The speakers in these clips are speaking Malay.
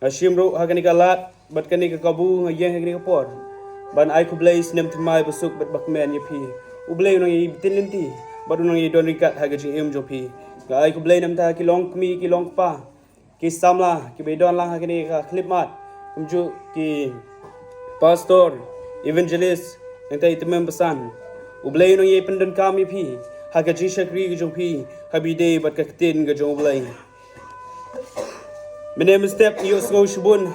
Ashimro hakani kalat bat kani ka kabu ngayeng hakani ka por. Ban ai kublay sinem tmai besuk bat bakmen yapi. Ublay nang i bitinlinti bat nang i don rikat hagajing im jopi. Ga ai kublay nam ta kilong kmi kilong pa. Ki samla ki bedon lang hakani ka clip mat. Kumju ki pastor evangelist nang ta itemem pesan. Ublay nang i pendon kami pi. Hagajing shakri jopi habide bat kaktin ga jong ublay. Menem step iyo sngau shubun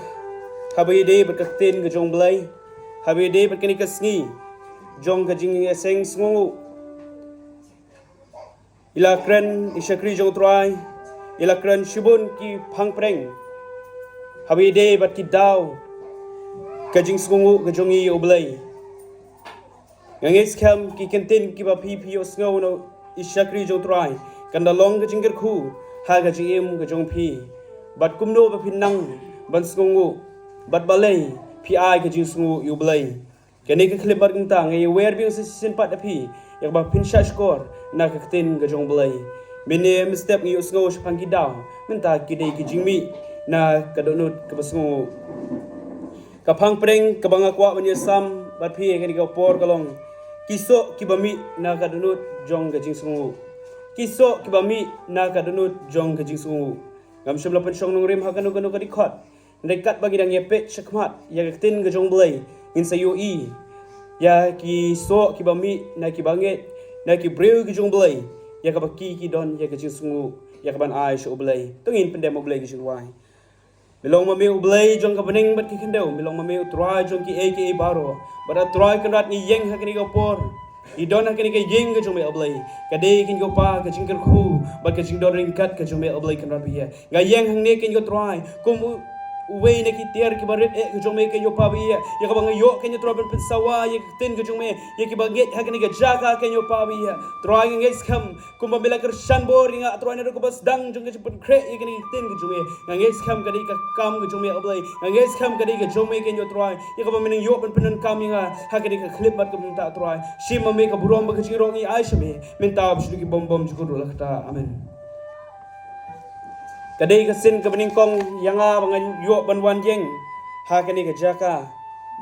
habai de berkatin ke jong belai habai de berkani kasngi jong ka jing seng sngu ila kran ishakri jong trai ila kran shubun ki phang preng habai de bat ki daw ka jing sngu ka jong i oblai ngis kam ki kentin ki ba pi pi yo sngau no ishakri jong trai kandalong ka jing khu ha ka jing im ka jong pi bat kumno ba pinang ban sungu bat balai pi ai ka jing sungu yu balai kani ka klip bar kunta ngai wer bi sin pat api yak ba pin sha skor na ka tin ga jong balai mine step yu sungu shpang ki daw menta ki dei ki jing mi na ka donut ka basungu ka phang preng ka banga kwa ban sam bat pi ka ni ka por kalong kiso ki ba mi na ka donut jong ga jing sungu kiso ki ba mi na ka donut jong ga jing sungu ngam shemla pen shong nung rim hakanu kanu ka dikhot ndekat bagi dang yepe shakmat ya tin ga jong blai in sayo i ya ki so ki bami na ki banget na ki breu ki jong blai ya ka baki ki don ya ka jing sungu ya ka ban ai sho blai tungin pendem blai ki jing wai milong mame blai jong ka bening bat ki kendau milong mame try jong ki aka baro bara try kanat ni yeng hakani ka por I don hakani ka yeng ka jong me oblay ka de kin go pa ka jing khu ba ka jing don ring kat ka jong me oblay kan rabia ga yeng hang ne kin go try kum uwe ne ki tiar ki barit ka jong me ka yo pa bia ya ka bang yo ken yo try ben sawa ya tin ka jong me ya ki baget hakani ka jaka ken yo pa bia try ngeng skam kum ba bela ker shan bor nga try ne ko bas dang jong ka jipun kre ya ki tin ka jong me ngeng skam ka de ka kam ka jong me oblay ngeng skam ka de ka jong me ken yo try ya ka ba men yo ben pen kam nga hakani ka clip bat ka ta try shim me ka burom ba ka jing i aisha me minta abshu ki bom bom jukur lakta amen kadai ka sin ka bening kong yanga bangan yo ban wan jeng ha kani ka jaka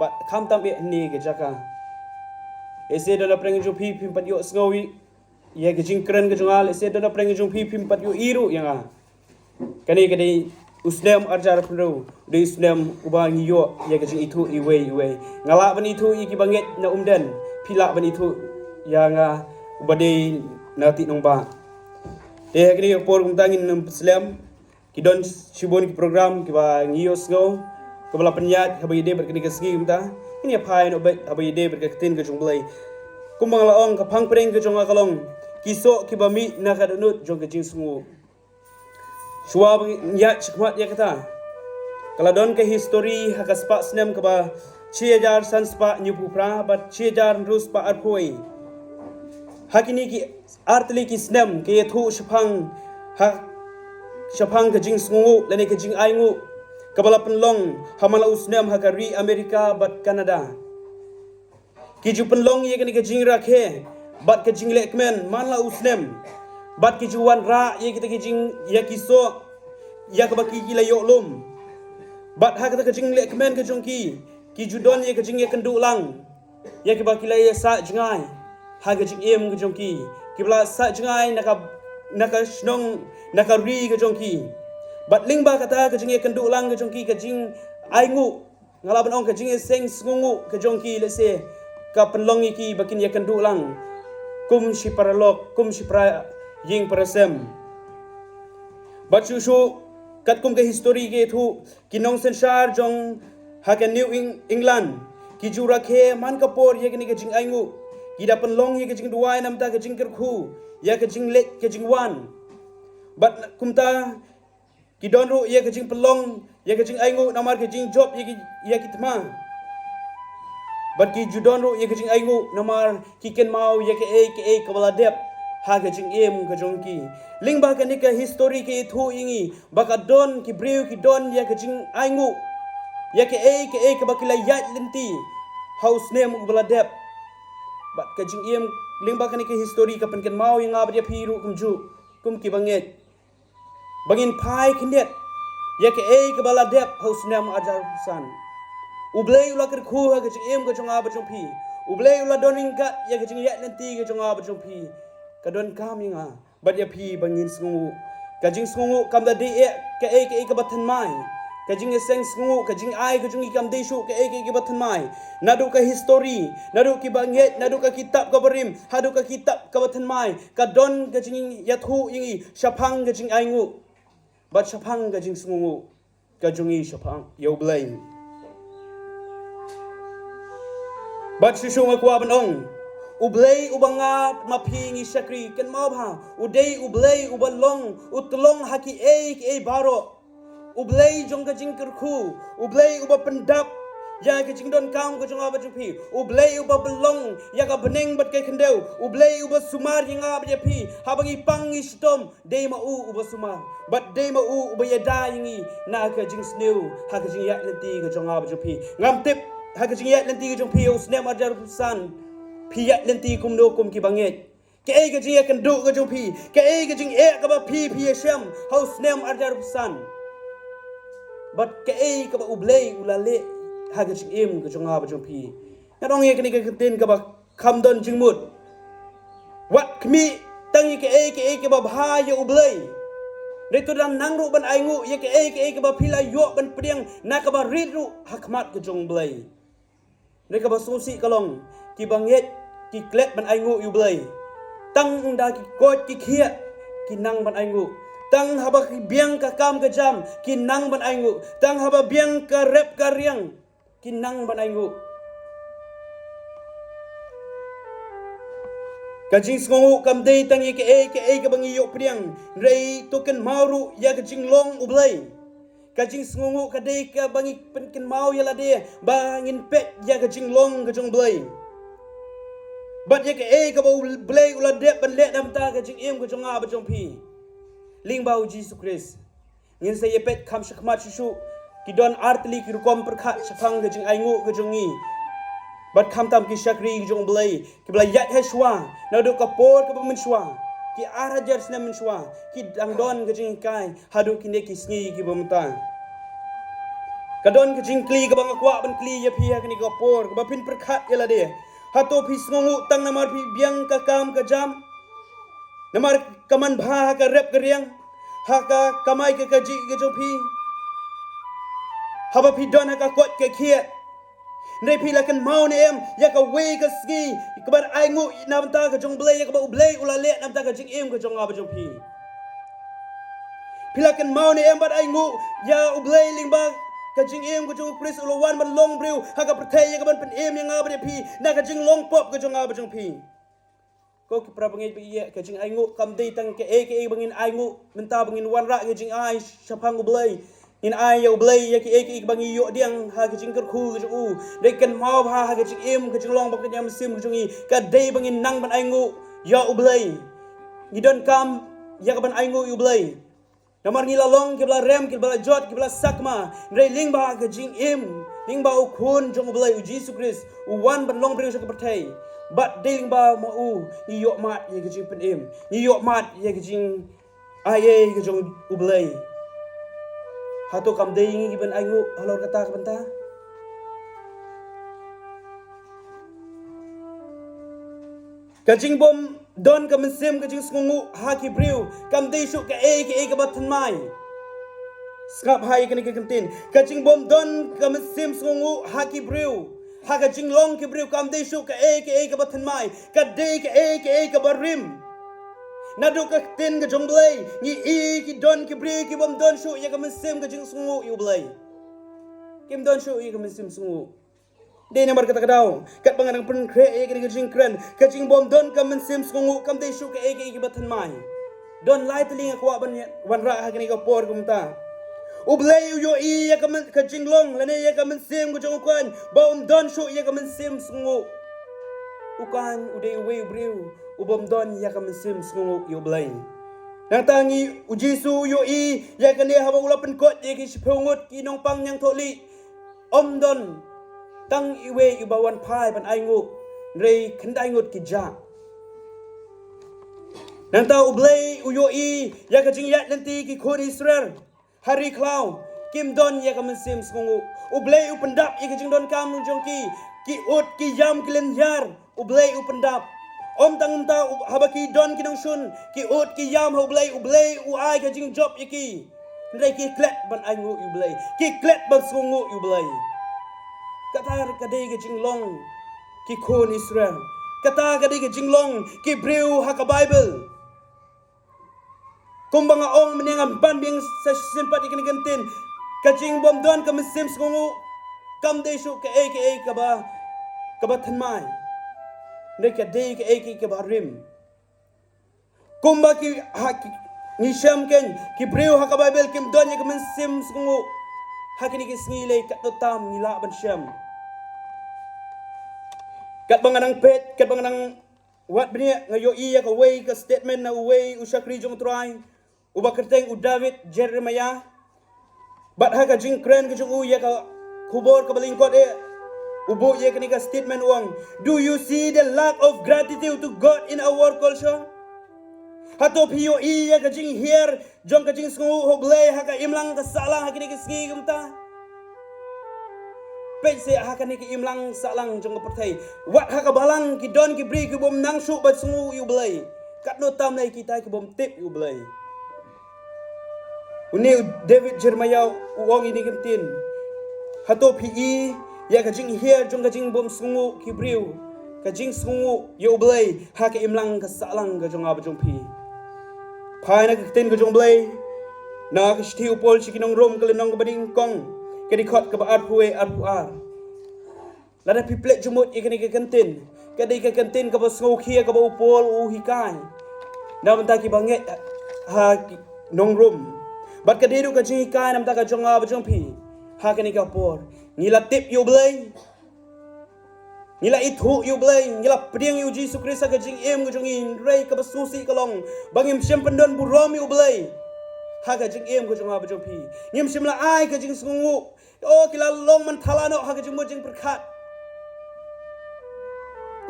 ba kham tam be ni ka jaka ese dala preng ju pi pim pat yo sngowi ye ka jing kren ka jungal ese dala preng ju pi pim pat yo iru yanga kani kadai usnem arjar pru de usnem ubang yo ye ka jing itu iwe ngala ban itu i ki banget na umden pila ban itu yanga ubade nati nong ba de kani por kumtangin islam kidon shibon ki program ki ba ngiyos go kabala penyat habai de berkini kesgi kumta ini apa no bet habai de berkatin ke jonglai kumbang laong ka phang preng ke jonga kalong kiso ki ba mi na ka donut jong ke jing sungu shwa ya chikmat ya kata kala don ke history hakaspa snem ka ba 6000 sanspa nyupu pra ba 6000 rus pa arpoi hakini ki artli ki snem ke thu shphang ha Shapang ka jing sungu lani ka jing aingu kabala penlong hamala usnem hakari Amerika bat Canada kiju penlong ye kani ka jing rakhe bat ka jing lekmen manla usnem bat kiju wan ra ye kita ka jing ya kiso ya ka baki kila yo lum bat ha ka jing lekmen ka jongki kiju don ye ka jing ye kendu lang ya ka baki la ye sa jingai ha ka jing em ka jongki kibla sa jingai naka snong naka ri ka jongki bat ling ba kata ka jing kan du lang ka jongki ka jing aingu ngalaban ong ka jing seng sngungu ka jongki lese ka penlong iki bakin ya kan du lang kum si paralok kum si pra ying parasem bat shu kat kum ka history ke thu kinong sensar jong ha ka new england ki jura khe man ka por ye ka jing aingu gida penlong ye ka jing duai nam ta ka jing khu ya ka jing lek ka jing wan bat kumta ki donru ya ka jing pelong ya ka jing aingu namar ka jing job ya ki tma bat ki judonru ya ka jing aingu namar ki ken mau ya ka kabala dep ha ka jing em ka jong ki ling ba ka ni ka history ki thu ingi ba ka don ki breu ki don ya ka jing aingu ya ka ka bakila yat lenti house name kabala dep bat ka jing em ling ba kani ke history ka pen ken mau yang abdia phiru kumju kum ki banget bangin phai khindet ya ke ke bala dep haus nem ajar san ublei ula ker khu ha ke em ke jonga ba jong pi ublei ula doning gat ya ke jing ya nanti ke jonga ba jong pi ka don kam inga bat ya pi bangin sungu ka jing sungu kam da de ke batan mai ka jing seng sungu ka jing ai ka jing ikam de shu ke batan mai nadu ka history nadu ki banget nadu ka kitab ka berim hadu ka kitab ka batan mai ka don ka jing ya thu ingi shapang ka jing ai ngu bat shapang ka jing sungu ka jungi shapang yo blame bat shishu ngakwa banong ublei ubanga mapingi shakri ken mau bha udei ublei ubalong utlong haki ke baro ublei jong ka jing kerku ublei uba pendap ya ka jing don kam ka jong aba jupi ublei uba belong ya ka beneng bat kai kendeu ublei uba sumar yang aba japi habangi pangi stom dei ma uba sumar bat dei ma uba ya da yingi na ka jing sneu ha ka jing ya lenti ka jong aba jupi ngam tip ha ka jing ya lenti ka jong pi usnem ajar san piyat lenti kum do kum ki banget ke ka jing ya kan do ka jong pi ke ka jing ka ba pi sham haus nem ajar san but ke ka ba ublei ulale ha ka jing em ka jong ba jong pi ngadong ye ka tin ka ba kham don jing mut wat kmi tangi ke ba bha ya ublei retu dan nang ru ban ai ngu ye ke ba pila yo ban priang na ka ba rit ru hakmat ka jong blei ne ka ba susi kalong ki banget ki klet ban ai ngu yu blei tang da ki kot ki khia ki nang ban ai ngu tang haba ki biang ka kam ka jam ki nang ban ai ngu tang haba biang ka rep ka riang ki nang ban ai ngu ka jing sngu kam dei tang ye ke ka bang yo priang rei token mauru ya ka jing long ublei ka jing sngu ka dei ka bang pen mau ya la de bangin pet ya ka jing long ka jong blei bat ye ke ba blei ula de ban le dam ta ka jing em ka jong ba jong pi ling bau Jesus Christ ngin se ye pet kham shakmat shu ki don artli ki rukom perkhat shafang ka jing ai ngu ka jong ni bat kham tam ki shakri ki jong blei ki blai yat heshwa na do ka por ka min shwa ki arajar sna min shwa ki dang don ka jing kai hadu ki ne ki sngi ki bamta ka don ka jing kli ka bang kwa ban kli ye pi ha ki ka por ka ba pin perkhat ya la de hato phi sngu tang namar phi biang ka kam ka jam namar kaman bha ka rep ka riang ha ka kamai ka ji ka jo phi haba phi don ha ka kot ka khia nei phi la kan mau ne em ya ka we ka ski ka bar ai ngu nam ta ka jong blei ya ka ba blei ula le nam ta ka jing em ka jong ba jong phi phi la kan mau ne em bar ai ngu ya blei ling ba ka jing em ka jong Chris ula wan ban long breu ha ka prthei ya ka ban pen em yang ba de phi na ka jing long pop ka jong ba jong phi ko ki pra bangai bi ye ka jing ai ngu kam dei tang ke bangin ai ngu menta bangin wan ra ka jing ai shapang blei in ai yo blei ya ki bangi yo diang ha ka jing ker khu ka u dei kan mau ha ka jing em ka jing long ba ka nyam sim ka jong i ka dei bangin nang ban ai ngu ya blei ni don kam ya ka ban ai ngu yu blei namar ni la long ki bla rem ki bla jot ki bla sakma rei ling ba ka jing em ling ba u khun jong blei u Jesus Christ u wan ban long breu ka perthei bat ding ba ma u ni yo mat ye ka jing pen em ni yo mat ye ka jing ai ka jong u blei hato kam dei ngi ban ai ngu halor kata ka banta ka jing bom don ka sim ka jing sngu ha ki breu kam dei shu ka ka ba than mai skap hai ka ni ka kantin ka jing bom don ka sim sngu ha ki breu ha ka jing long ki breu kam dei shu ka ka ba than mai ka dei ka ba rim nadu ka tin ka jong blei ni ki don ki breu ki bom don shu ya ka sim ka jing sngu yu blei kim don shu ka sim sngu dei namar kata kadau kat bangang pen kre ka jing kren ka jing bom don ka sim sngu kam dei shu ka ka ba than mai don lai tling ka ban wan ra ha ka por kumta ublei yo ya ka jing long lane ya ka sim ka jong kwan bom don shu ya ka sim sngu ukan udei we breu ubom don ya ka sim sngu yo blei nang tangi ujisu yo ya ka ne ha ba ula pen kot ye ki shphungut ki nong pang nyang tholi om don tang iwe ibawan pai ban ai ngu rei khandai ngut ki ja nang ta ublei uyo ya ka jing ya lenti ki khon Israel hari klau kim don ya ka mensim sungu ublay upendap ya kajing don kam jong ki ut ki yam kilen yar ublay upendap om tang ta habaki don kinong shun ki ut ki yam ublay u ai kajing job yaki ndai ki klet ban ai ngu ublay ki klet ban sungu ublay kata kadai kajing long ki kon Israel kata kadai kajing long ki breu haka Bible kumbang ong menengam ban bing sa simpat ikan gentin kajing bom don ka mesim sungu kam de shu ka ba thanmai ne ka de ka ba rim kumba ki ni sham ken ki breu ha ka Bible kim don ya ka mesim sungu hakini ki sngi ka tam ni la ban sham kat banganang pet kat banganang wat bnia ngayo iya ka way ka statement na way usakri jong try uba kerteng u David Jeremiah bat ha ka jing kren ka jong u ya ka kubor ka balingkot ubo ya ka ni ka statement uang do you see the lack of gratitude to God in our culture hato piyo iya ka jing here jong ka jing sungu hoblay ha ka imlang ka salang ha kini ka singi kumta pese ha ka ni ka imlang salang jong ka pertai wat ha ka balang ki don ki bri ki bom nang shu bat sungu yu blay kat no tam lai kita ki bom tip yu blay Uni David Jeremiah uang ini kentin hato pi ya kajing here jong kajing bom sungu kibriu kajing sungu yo blay ha ka imlang ka salang ka jong ab jong pi pai na kentin ka jong blay na ka shti upol chikinong rom ka lenong ka bading kong ka dikot ka ba arpuwe arpuar lada pi plek jumut ikani ka kentin ka dei ka kentin ka ba sungu kia ka ba upol u hikai na banta ki banget ha nong rom bat ka diru ka jing kai nam ta ka jong ab jong pi ha ka ni ka por ngila tip yu blay ngila ithu yu blay ngila priang yu Jesus Christ ka jing em ka jong in rei ka basusi ka long bangim shem pendon bu rom yu blay ha ka jing em ka jong ab jong pi ngim shem la ai ka jing sungu o kila long man thalano ha ka jing mo jing perkhat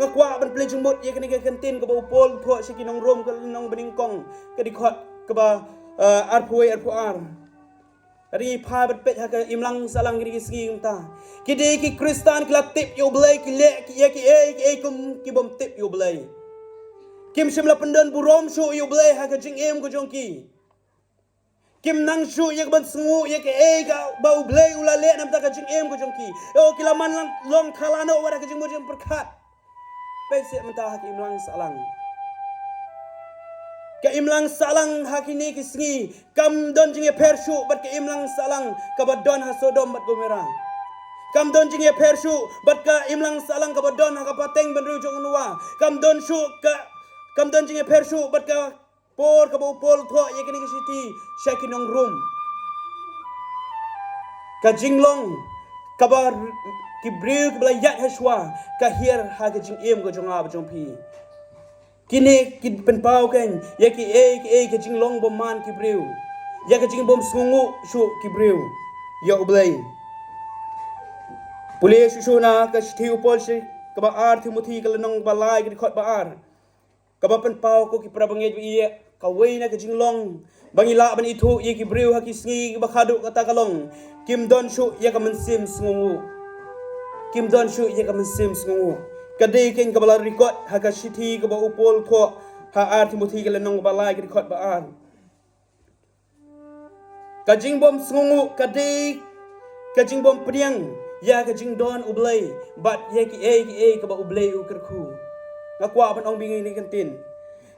ka kwa ban play jong mot ye ka ni ka kantin ka ba upol tho sikinong rom ka nong bening kong ka dikhot ka ba arpuwe arpuar ari pha bat pet ha ka imlang salang gi singi umta kide ki kristan kla tip yo blay ki le ki ya ki kum ki bom tip yo blay kim shimla pendon burom shu yo blay ha ka jing em ko jong ki kim nang shu ye ban sungu ye ki ka ba blay ula le nam ta ka jing em ko jong ki o kila man long thalano wara ka jing mo jing perkhat pese menta ha ki imlang salang ka imlang salang hakini kisngi kam don jinge pershu bat ka imlang salang ka badon ha Sodom bat Gomera kam don jinge pershu bat ka imlang salang ka badon ha ka pateng ban rujung nuwa kam don jinge pershu bat ka por ka bopol tho ye kini kisiti shakinong room ka jinglong ka bar ki briu ka yat hashwa ka hier ha ka jing em ko jonga ba jong pi kini ki penpau kan ya ki ka jing long bom man ki breu ya ka jing bom sungu shu ki breu ya ublay pule shu na ka shthi upol shi ka ba ar Timothy ka lenong ba lai ki khot ba ar ka ba penpau ko ki prabange ye ka wei na ka jing long bangila ban ithu ye ki breu ha ki sngi ba khadu kata kalong kim don shu ya ka mensim sungu kim don shu ya ka mensim sungu kadai ken kabala record haga shithi ka ba upol tho ha ar Timothy ka lenong ba lai ka record ba ar ka jing bom sungu kadai ka jing bom priang ya ka jing don ublay bat ye ki ka ba ublay u kerku nga kwa ban ong bingi ni kantin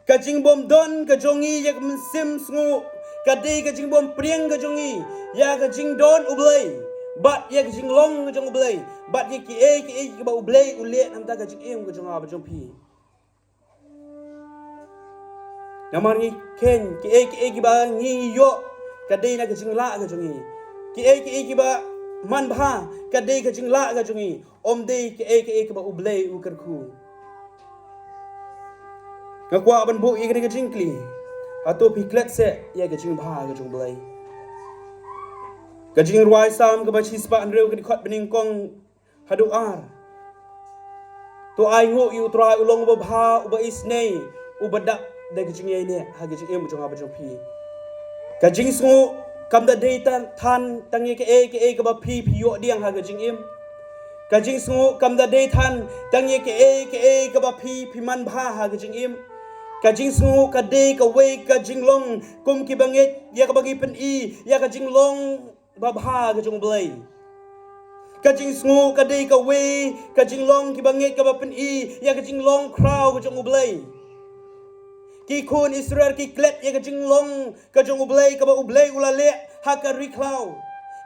ka jing bom don ka jongi ya ka mensim sungu kadai ka jing bom priang ka jongi ya ka jing don ublay bat ye jing long jong ublay bat ye ki ba ublay ule nam ta ka jing em ko jong ab jong pi namar ni ken ki ba ngi yo ka dei na ka jing la ka jong ki ba man bha ka dei ka jing la ka jong om dei ki ba ublay u kerku ka kwa ban bu ye ka jing kli ato pi klet se ye ka jing bha ka jong ublay kajing ruai sam ka bachi spa anreu ka dikhot bening kong hadu ar to ai ngu yu trai ulong ba bha uba isnei uba dak da kajing ye ne ha kajing em jong aba jong pi kajing sungu kam da day tan tang ye ke ka ba phi yo diang ha ka jing im ka jing sngu kam da day tan tang ye ke ka ba phi man bha ha ka jing im ka jing sngu ka day ka we ka jing long kum ki banget ya ka bagi pen I ya ka jing long ba bha ka jong blai ka jing sngu ka day ka we ka jing long ki banget ka ba pen I ya ka jing long crow ka jong blai ki kun Israel ki klet ya ka jing long ka jong ublay ka ba ublay ulale ha ka riklau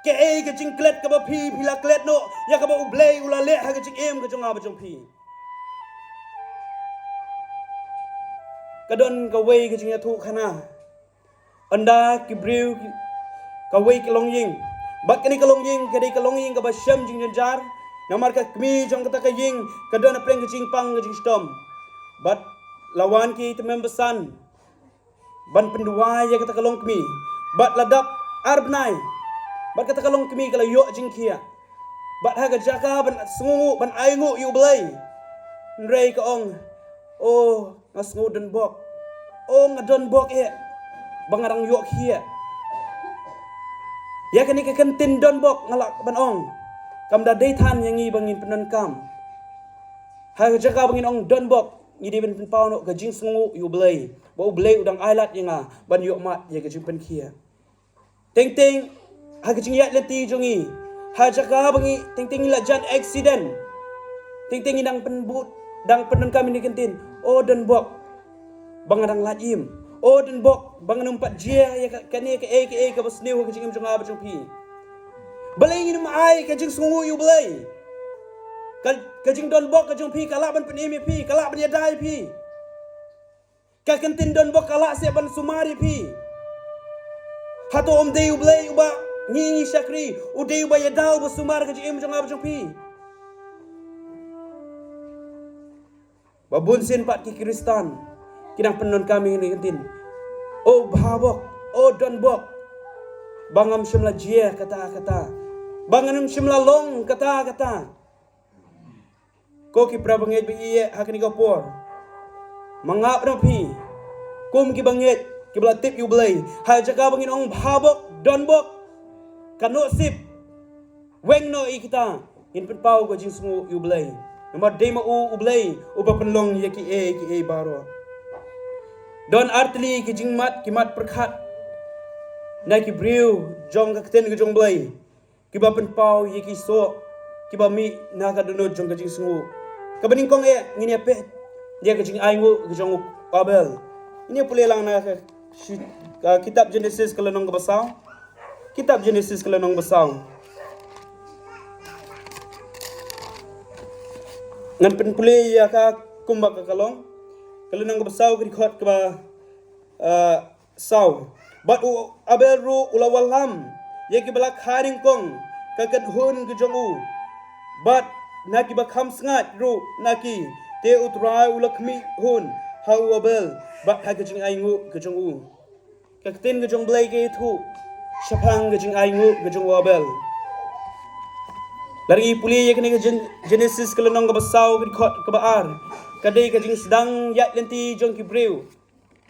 ke ka jing klet ka ba phi la klet no ya ka ba ublay ulale ha ka jing em ka jong ba jong phi ka don ka way ka jing ya thu khana anda ki brew ka way ka long ying bat ka ni ka long ying ka dei ka long ying ka ba sham jing jar namar ka kmi jong ka ta ka ying ka don apreng ka jing pang ka jing stom bat lawan ki temem besan ban pendua ya kata kalong kami bat ladap arbnai bat kata kalong kami kala yo jing kia bat ha ga jaka ban sungu ban aingu yu blai rei ka ong oh ngasngu den bok oh ngadon bok bangarang yo kia ya kani ka kentin don bok ngalak ban ong kam da dei than yang ngi bangin penan kam ha ga jaka bangin ong don bok ni dia ben pau no ka jing sungu yu blai ba blai udang ailat yanga ban yo mat ye ka jing pen khia teng teng ha ka jing ya leti jongi ha jaka bangi teng teng la jan accident teng teng idang pen but dang pen kami ni kentin o dan bok bangadang lat im o dan bok bangan empat jia ya ka ni ka ka basneu ka jing jonga ba jong pi balai ni mai ka jing sungu yu blai ka jing don bok ka jong pi kala ban pen emi pi kala ban yadai pi ka kentin don bok kala se ban sumari pi hato om dei ublei uba ngi syakri udei uba yadau ba sumar ka jing jong ab jong pi babun sin pat ki kristan kidang penon kami ni kentin o bhabok o don bok bangam shimla jia kata banganum shimla long kata ko ki prabanget bi iye hakni ka por mangap na pi kum ki banget ki bla tip yu blai ha jaka bangin ong bhabok don bok kano sip weng no ikita in pen pau ko jing sungu yu blai nomor dema u blai u ba penlong ye ki e baro don artli ki jing mat perkhat na ki brew jong ka ten ki jong blai ki ba pen pau ye ki so ki ba mi na ka dono jong ka jing sungu kabaning kong ngini ape dia kecing aingu kejong Abel ini pule lang na kitab Genesis kelenong basau kitab Genesis kelenong basau ngan pen pule ya ka kumbak ka kalong kelenong basau krikot ka sau bat u Abel ru ulawalam ye ki balak haring kong ka kat hun kejong u bat naki bakam sengat ru naki te utrai ulakmi hun hau Abel bak ha kejing aingu kejong u kakten kejong blai ke thu shapang kejing aingu kejong Abel lari puli ye kene Genesis kelenong ka basau krikot ka baar kadai kejing sedang yat lenti jong ki brew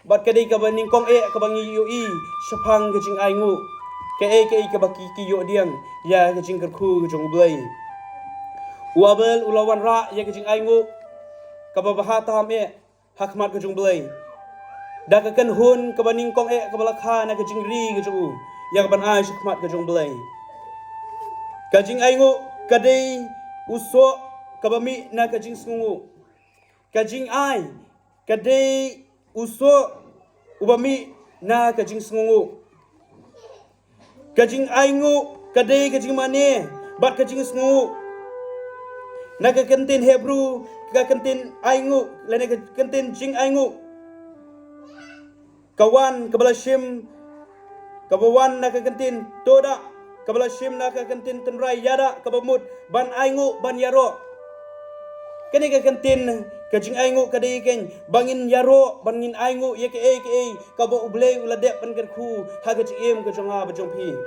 bat kadai ka baning kong ka bangi yo shapang kejing aingu ke ka baki ki yo diang ya kejing kerku kejong blai Abel ulawan ra ya kejing aingu kababaha taham hakmat kejung blai da ka kan hun kabaning kong kabalakha na kejing ri kejung ya kaban ai hakmat kejung blai kejing aingu kadai uso kabami na kejing sungu kejing ai kadai uso ubami na kejing sungu kejing aingu kadai kejing mane bat kejing sungu naga kentin Hebrew ka kentin aingu lene kentin jing aingu kawan kabalashim kabawan naga kentin toda kabalashim naga kentin tenrai yada kabamut ban aingu ban yaro kene ka kentin ka jing aingu kadai ken bangin yaro bangin aingu ye ke kabo ublei uladek ban kerku ha ka jim ka jonga ba jong pi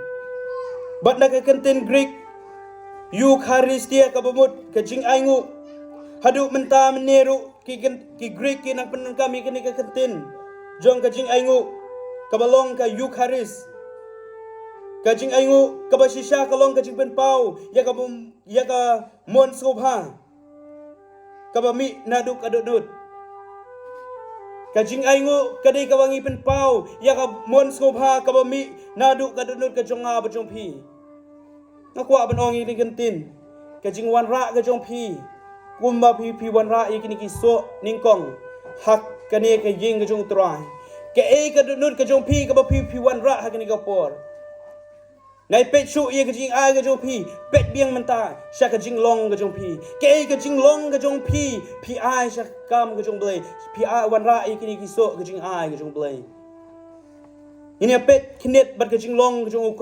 bat naga kentin Greek Eucharistia kabamut kejing aingu hadu menta meneru ki Greek ki nang penun kami kini ka kentin jong kejing aingu kabalong ka Eucharist Kajing aingu kabasisha kalong kajing penpau ya ka mon skobha kabami naduk adudut. Kajing aingu kadai kawangi penpau ya ka mon skobha kabami naduk adudut kajonga bajong pi. Nakwa banong ini gentin. Kajing wanra kajong pi. Kumba pi wanra ikini kiso ningkong hak kani kajing kajong trai. Ke kadudut kajong pi kaba pi wanra hakani kapor. Nai pet shu ye kajing ai kajong pi pet biang menta sha kajing long kajong pi ke kajing long kajong pi ai sha kam kajong blai pi ai wan ra ikini kiso kajing ai kajong blai ini pet kinet bat kajing long kajong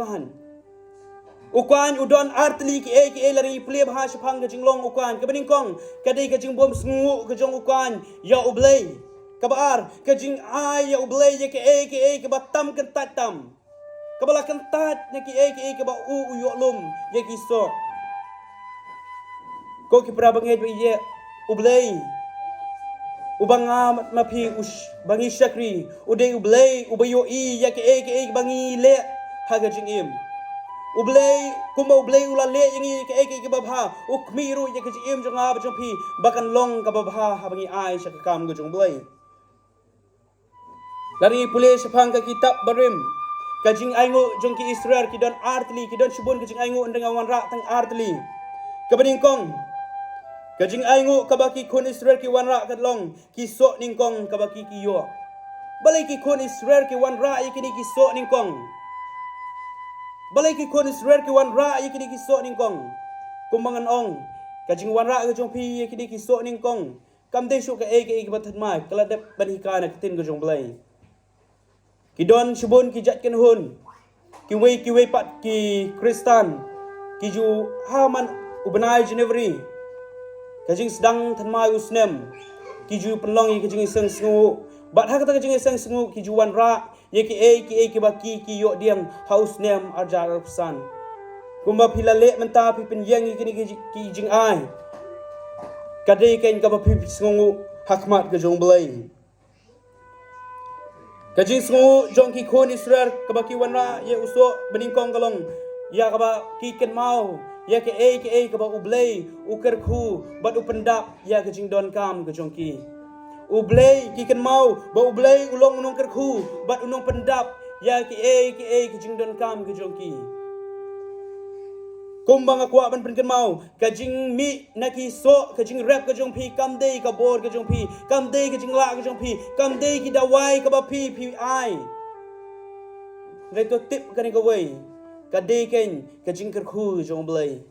ukan udon artli ki lari ple bha shapang kajing long ukan kabening kong kadai kajing bom sngu kajong ukan ya ublai kabar kajing ai ya ublai ye ke batam kentatam kabala kentat na ki ba uyok lum ye ki so ko ki pra bangai ye ublay ubanga mapi bangi shakri uday ublay ubayo ye ki bangi le haga jing im ublay kuma ublay ulale yang ki babha ukmiru ye ki im jonga ba jong pi bakan long ka babha bangi ai shakam go jong blay lari pule sapang ka kitab barim kajing aingu jongki Israel kidon artli kidon subun kajing aingu endeng awan rak tang artli kabeningkong kajing aingu kabaki kun Israel ki wan rak katlong ki sok ningkong kabaki ki yo balai ki kun Israel ki wan rak ikini ki sok ningkong balai ki kun Israel ki wan rak ikini ki sok ningkong kumbangan ong kajing wan rak kajong pi ikini ki sok ningkong kamde shu ka ki batat mai kaladep banhikana kitin kajong balai Kidon subun ki jat ken hun ki wei pat ki Kristan ki ju haman ubenai Genevri kajing sedang tanmai usnem ki ju penlong ki jing seng sengu bat ha kata jing seng sengu ki ju wan ra ye ki baki ki yo diam haus nem arjar pesan kumba pilale menta pi penyang ki jing ai kadai ken ka ba pi sengu hakmat ke jong belai kajing semua jong ki kon Israel kabaki wanra ye uso beningkong kalong ya kaba ki ken mau ya ke kaba ublay uker khu bat upendap ya kajing don kam ke jong ki ublay ki ken mau ba ublay ulong unong ker khu bat unong pendap ya ke kajing don kam ke jong ki kumbang akwa ban pen mau kajing mi naki so kajing rap kajong pi kamdei ka bor kajong pi kamdei kajing la kajong pi kamdei ki dawai ka ba pi ai reto tip kani ka wei kadei ken kajing kerkhu jong blai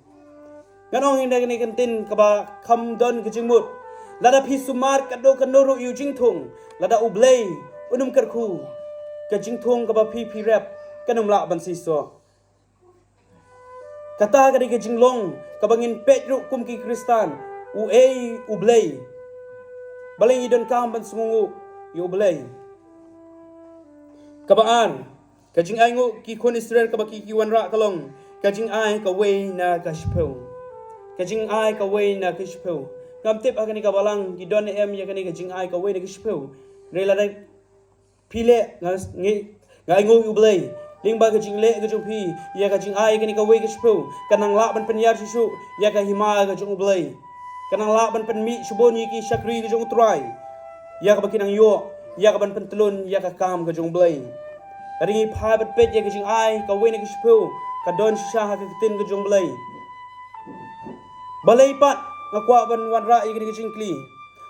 ganong inda kani kantin ka ba kham don kajing mut lada pi sumar kado kanoro yu jing thung lada ublai unum kerkhu kajing thung ka ba pi rap kanum la ban si so kata kadi ke jinglong kabangin petru kum ki Kristan ublay balay idon kam ban sungu ublay kabaan kajing aingu ki kon Israel kabaki ki wanra kalong kajing ai ka way na kashpeu kajing ai ka way na kashpeu kam tip akani ka balang gidon em ya kani kajing ai ka way na kashpeu rela dai pile ngaingu ublay lingba kajing le kajong pi ya kajing ai kani ka wei kashpu kanang la ban penyar susu ya ka hima kajong ublai kanang la ban pen mi suboni ki shakri kajong trai ya ka bakinang yo ya ka ban pentelun ya ka kam kajong ublai ringi pha bat pet ya kajing ai ka wei na kashpu ka don sha ha kitin kajong ublai balai pat ngakwa ban wan ra kani kajing kli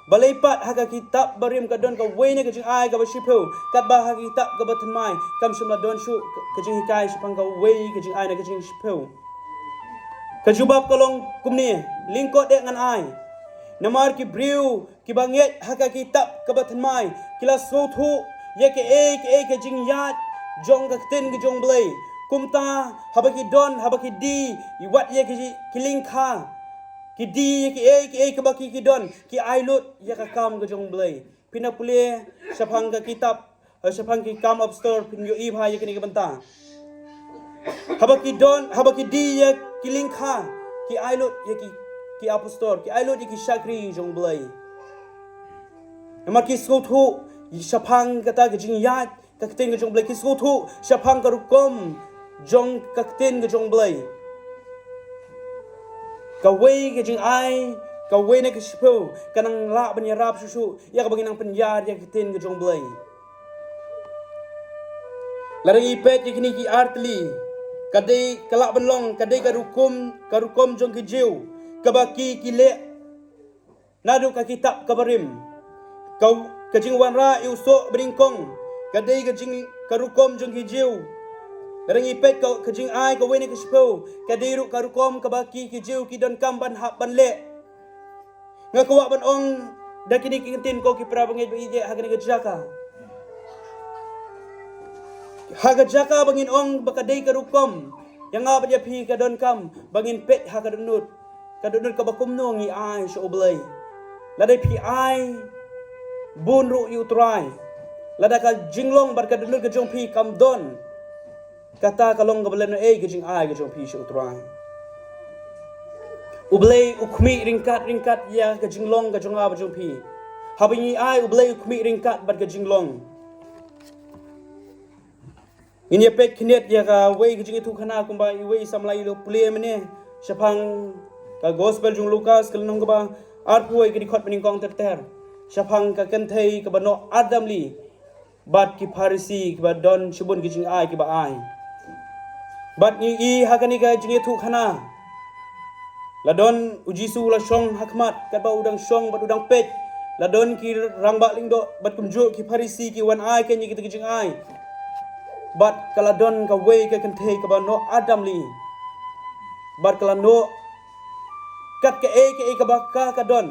balai pat ha ka kitab barim ka don ka wei na kajing ai ka bashipu kat ba ha kitab ka batan mai kam shimla don shu kajing hikai shipang ka wei kajing ai na kajing shipu kajubab kalong kumni lingkot dek ngan ai namar ki briu ki banget ha ka kitab ka batan mai kila sothu ye ke kajing yat jong ka tin ki jong blai kumta habaki don habaki di iwat ye ki lingkha ki di ki kabaki ki don ki ailut ya ka kam ka jong blai pina pule sapang ka kitab sapang ki kam up store pin yo i bha ya kini ka banta habaki don habaki di ya ki lingkha ki ailut ya ki up store ki ailut ya ki shakri jong blai amaki skothu sapang kata ka jing yat ka ting ka jong blai ki skothu sapang ka rukom jong kaktin ke jong blay kawai ke jing ai kawai ne ke sipu kanang la banyarap susu ya ka bangin ang penyar ya kaktin ke jong blay larang ipet yakni ki artli kadai kalak benlong kadai karukum jong ki jiu kabaki kile nadu ka kitab kabarim kau kajing wanra iusok beringkong kadai kajing karukom jong ki jiu larang ipet kau kajing ai kawai ne ke sipu kadai ru karukom kabaki ki jiu ki don kam ban hap ban le ngakawak ban ong dakini ki ntin ko ki prabangai ije hagani ke jaka Haga jaka bangin ong bakadai karukom yang nga baja pi kadon kam bangin pet hakadunut kadunut kabakum no ngi ai so oblay ladai pi ai bun ru yu try lada ka jinglong bar kadunut ka jong pi kam don kata kalong ka balen e ka jing ai ka jong pi so try ublay ukmi ringkat ya ka jinglong ka jong nga ba jong pi habingi ai ublay ukmi ringkat bar ka jinglong ini pet kinet ya ka wei kejing itu khana kumba wei samlai lo pule mene syapang ka gospel jung Lukas kelnong ka ba arpuai ke dikhot pening kong ter syapang ka kenthei ka bano adamli bat ki Pharisi ki ba don shubun kejing ai ki ba ai bat ni I hakani ka jing itu khana ladon ujisu la shong hakmat ka ba udang shong bat udang pet ladon ki rangba lingdo bat kumju ki Pharisi ki wan ai ke ni ki kejing ai bat kaladon ka wei ka kenthe ka ba no adam li bat kalano kat ka ka ba ka don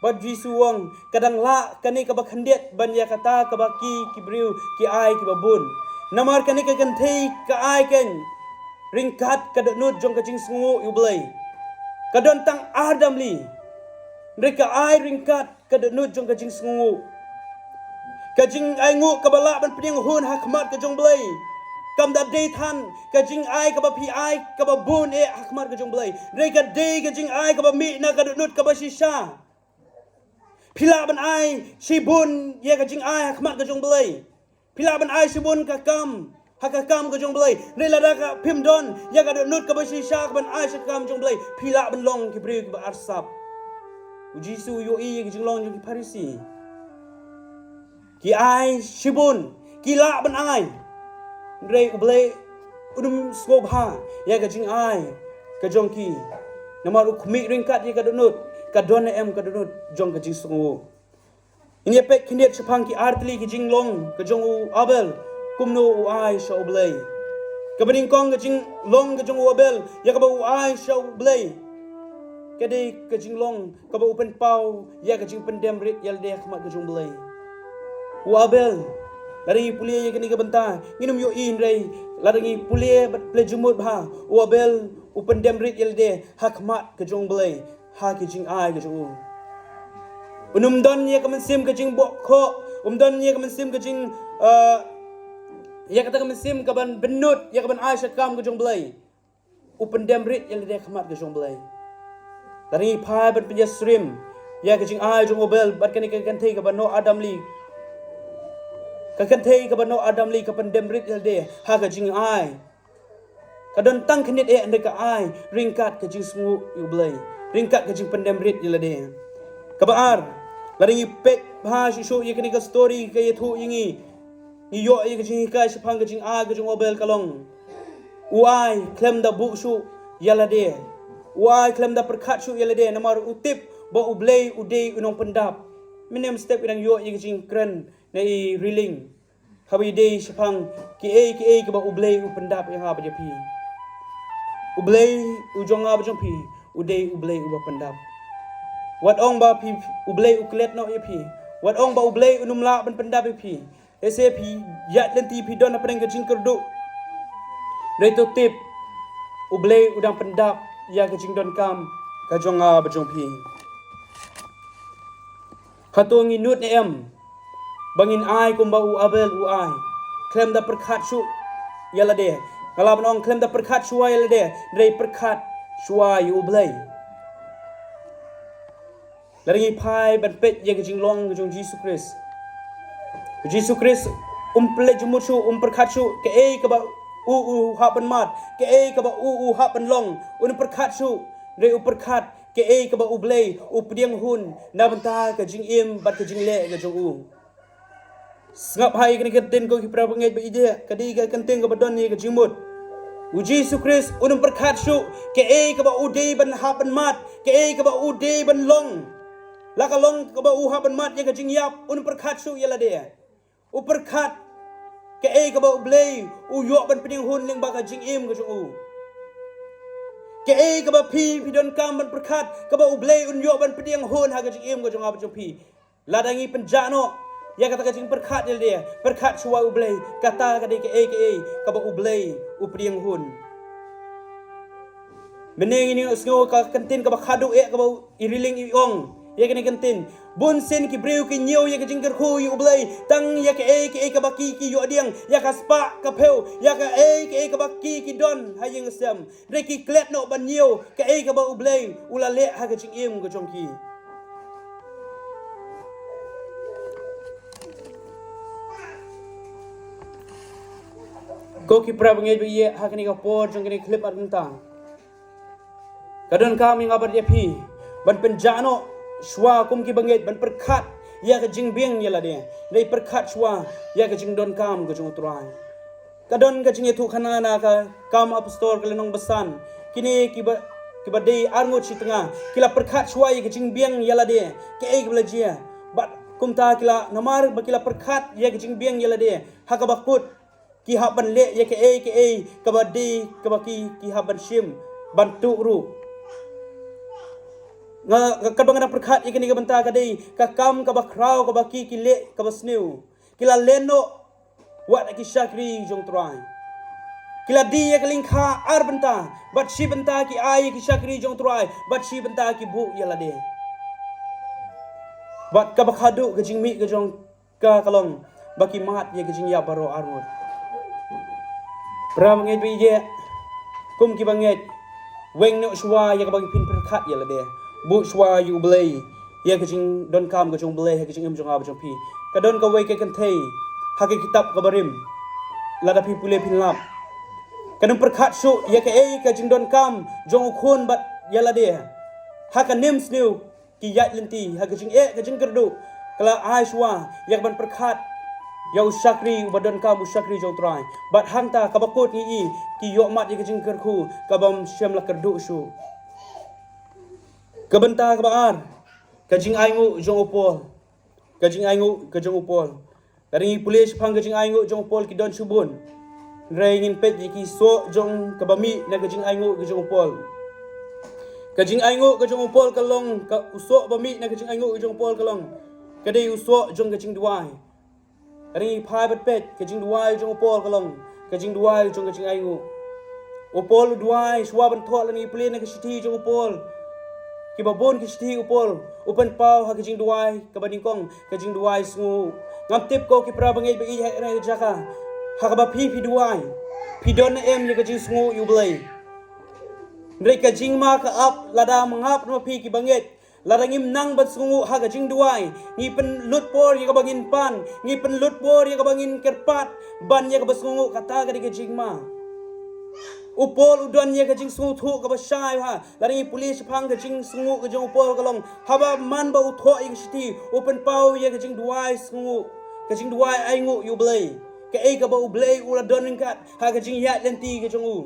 bat jisu wong kadang la kani ka ba khandet ban ya kata ka ba ki briu ki ai ki ba bun namar kani ka kenthe ka ai ken ringkat ka nut jong ka jing sungu yu blai ka don tang adam li reka ai ringkat ka nut jong ka jing sungu kajing ai ngu kabala ban pening hun hakmat ka jong blai kam da day than kajing ai ka ba pi ai ka ba bun hakmat ka jong blai re ka day kajing ai ka ba mi na ka nut ka ba shisha pila ban ai si bun ye kajing ai hakmat ka jong blai pila ban ai si bun ka kam hakakam ka jong blai re la da ka pim don ye ka nut ka ba shisha ban ai sa kam jong blai pila ban long ki bri ba arsap ujisu yo I kajing long jong ki Pharisi ki ai shibun ki la ban ai re ublay udum skobha ya ka jing ai ka jong ki namar ukmi ringkat ye ka donut ka don em ka donut jong ka jing sungu ini pek kindiat chapang ki artli ki jing long ka jong u abel kumno u ai sha ublay ka bening kong ka jing long ka jong u abel ya ka ba u ai sha ublay ka de ka jing long ka ba upen pau ya ka jing pendem rit yal de khmat ka jong blay Abel larangi pulia ye kini ka banta nginum yo in rei larangi pulia bat ple jumut bha Abel upen dem rit yelde hakmat ke jong blai ha ki jing ai ke jong unum don ye ka mensim ke jing bok kho don ye ka mensim ke jing ye kata ka mensim ka ban benut ye ka ban ai syakam ke jong blai upen dem rit yelde hakmat ke jong blai larangi phai bat penjasrim ye ka jing ai jong Abel bat kani ka kan thei ka ban no adam li kakan thei ka bano adam li ka pandem rit de ha ka jing ai ka don tang khnit ande ka ai ringkat ka jing smu yu blai ringkat ka jing pandem rit de ka ba ar laring pek bha shu ye kani ka story ka ye thu yingi ni yo ye ka jing ka shapang ka jing ai ka jing Abel kalong uai klem da bu shu yala de uai klem da perkhat shu yala de namar utip bo ublei udei unong pendap minem step irang yo ye ka jing kren nei riling habi day shapang ki ka ba ublay u pendap yang ha ba pi ublay u jong ba jong pi udai ublay u ba pendap wat ong ba pi ublay u klet no pi wat ong ba ublay unum la ban pendap pi sap yat lenti pi don apa dengan jing kerdu reto tip ublay udang pendap ya ka jing don kam ka jong ba jong pi hatongi nut ne em bangin ai kumba u Abel u ai klem da perkhat shu yala de kalau benong klem da perkhat shu yala de rei perkhat shu yu blai laringi phai ban pet ye jing long jong Jesus Christ ple jumut shu perkhat shu ke ka ba haban mat ke ka ba haban long un perkhat su re perkhat ke ka ba blay pdiang hun na banta ka jing im bat ka jing le ka jong sngap hai kini kenten ko ki prabangai ba ide kadi ka kenten ka badon ni ka jingmut Uji Yesus Kristus unum perkat su ke ka ba ude ban haban mat ke ka ba ude ban long laka long ka ba haban mat ya ka jing yap unum perkat su yala de perkat ke ka ba blay yo ban piding hun ling ba ka jing im ka jong ke ka ba pi don kam ban perkat ka ba blay yo ban piding hun ha ka jing im ka jong ab jong pi ladangi penjano ya kata kacing perkat dia perkat suwa ublay kata kadi ke ka ba ublay upriang hun meneng ini sngo ka kantin ka ba khadu ka ba iriling iong ya kini kantin bun sen ki breu ki nyo ya kacing kerku yu ublay tang ya ke ka ba ki yu adiang ya ka spa ka peu ya ka ka ba ki don hayeng sem reki klet no ban nyo ka ba ublay ulale ha kacing im ka jongki Ko ki prabangai ba ye hakani ka por jong kini clip arunta kadon kami ngabar dia pi ban penjano shwa kum ki banget ban perkat ya ka jingbing yala dia dei perkat shwa ya ka jingdon kam ka jong trai kadon ka jinge tu khanana ka kam apostol ka lenong besan kini ki ba dei arngut si tengah kila perkat shwa ya ka jingbing yala dia ke belajia bat kum ta kila namar ba kila perkat ya ka jingbing yala dia hakabakut ki haban le ya ke kabadi kabaki ki haban shim bantu ru nga kadang na perkhat ikini ka banta ka dei ka kam ka bakraw ka baki ki le ka basniu kila leno wa ki shakri jong trai kila di ya kalingkha ar banta bat shi banta ki ai ki shakri jong trai bat shi banta ki bu yala de bat ka bakhadu ka jingmi ka jong ka kalong baki mat ya ka jing ya baro armut Prabangai bi je kum ki banget weng no shwa ya ka bagi pin perkat ya la de bu shwa yu blay ya ka jing don kam ka jong blay ka jing im jong ab jong pi ka don ka wei ka kan thei ha ki kitab ka barim la da pi pule pin lap ka don perkat su ya ka jing don kam jong khun bat ya la de ha ka nim sniu ki yat lenti ha ka jing kerdu kala ai shwa ya ban perkat ya usakri badan kamu usakri jauh terai bat hanta kabakut ni ki yo mat ye kejing kerku kabam syam la kerdu su kabenta kabar kajing aingu jong opol kajing aingu ke jong opol dari polis phang kajing aingu jong opol ki don subun reingin pet ki so jong kabami na kajing aingu ke jong opol kajing aingu ke jong opol kalong ka usok bami na kajing aingu ke jong opol kalong kadai usok jong kajing duai Ri phai bat pet kajing duai jong opol kalong kajing duai jong kajing aingu opol duai swa ban tho lani plane na kashiti jong opol ki babon kashiti opol open pau ha kajing duai ka bading kong kajing duai sngu ngam tip ko ki prabangai ba i ha jaka ha ka ba pi duai pi don em ye kajing sngu yu blai ndrei kajing ma ka up lada mangap no pi ki banget larangim nang bat sungu ha ka jing duai ngi pen lut por ye ka bangin pan ngi pen lut por ye ka bangin kerpat ban ye ka basungu kata ka di ka jing ma upol udon ye ka jing sungu thu ka basai ha larangi pulis phang ka jing sungu ka jong upol ka long haba man ba utho ye shiti open pau ye ka jing duai sungu ka jing duai aingu yu blai ka ba u blai ula don kat ha ka jing ya lenti ka jong u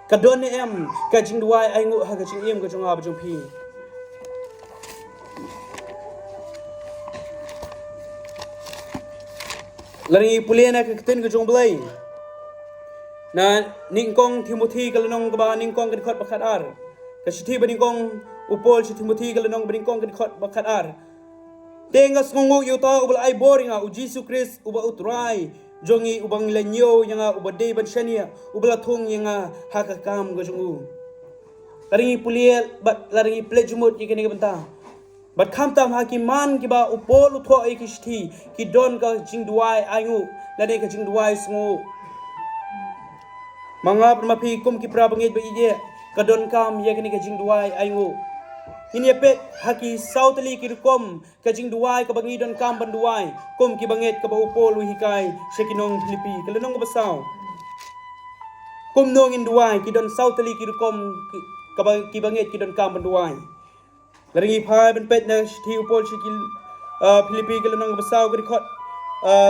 kadon em ka jing duai aingu ha ka jing em ka jong ab jong pi lari pulena ka kten ka jong blai na ningkong Timothy ka lanong ka ba ningkong ka khot bakhat ar ka sithi ba ningkong upol si Timothy ka lanong ba ningkong ka khot bakhat ar tenga sungu yu ta ubal ai boring u Jesus Christ uba utrai jongi ubang lanyo yang ubade ban shania ubala thong yang haka kam go jongu laringi puliel bat laringi plejumut ikene banta bat kham tam hakiman ki ba upol utho ai kishthi ki don ka jingduai aingu lade ka jingduai sungu mangap mapi kum ki prabangi ba ije ka don kam yakene ka jingduai aingu ini pet haki sautali kirukom kajing duai kabangi don kam ban duai kom ki banget ka upol hikai sekinong Filipi kalenong basaw kom nong in duai ki don sautali kirukom ki banget ki don kam ban duai laringi phai ban pet na thi upol sekil Filipi kalenong basaw ka record